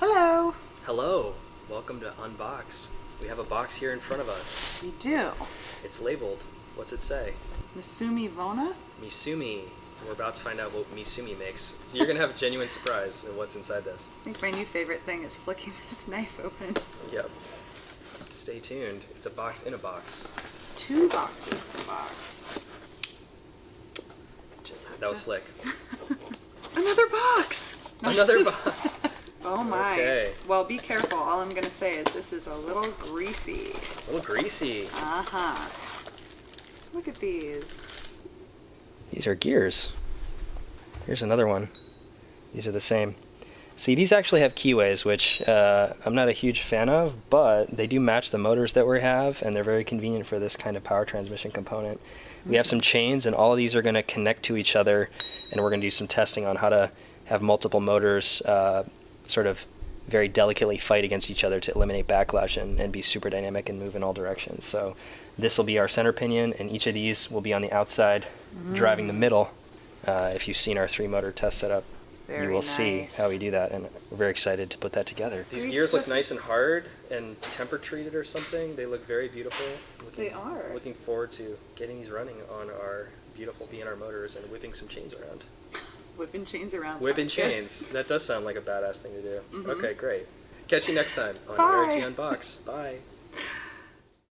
Hello. Hello, welcome to Unbox. We have a box here in front of us. We do. It's labeled. What's it say? Misumi Vona? Misumi. And we're about to find out what Misumi makes. You're going to have a genuine surprise at what's inside this. I think my new favorite thing is flicking this knife open. Yep. Stay tuned. It's a box in a box. 2 boxes in the box. Just have That was slick. Another box! No, Another just- box. Oh my. Okay. Well, be careful. All I'm going to say is this is a little greasy. A little greasy. Uh-huh. Look at these. These are gears. Here's another one. These are the same. See, these actually have keyways, which I'm not a huge fan of, but they do match the motors that we have, and they're very convenient for this kind of power transmission component. We have some chains, and all of these are going to connect to each other, and we're going to do some testing on how to have multiple motors sort of very delicately fight against each other to eliminate backlash and be super dynamic and move in all directions. So this will be our center pinion, and each of these will be on the outside driving the middle. If you've seen our 3-motor test setup, you will see how we do that, and we're very excited to put that together. These gears look nice and hard and temper treated or something. They look very beautiful. They are. Looking forward to getting these running on our beautiful B&R motors and whipping some chains around. Whipping chains around. Whipping sounds good. chains. That does sound like a badass thing to do. Mhm. Okay, great. Catch you next time on Bye. Eric G Unbox. Bye.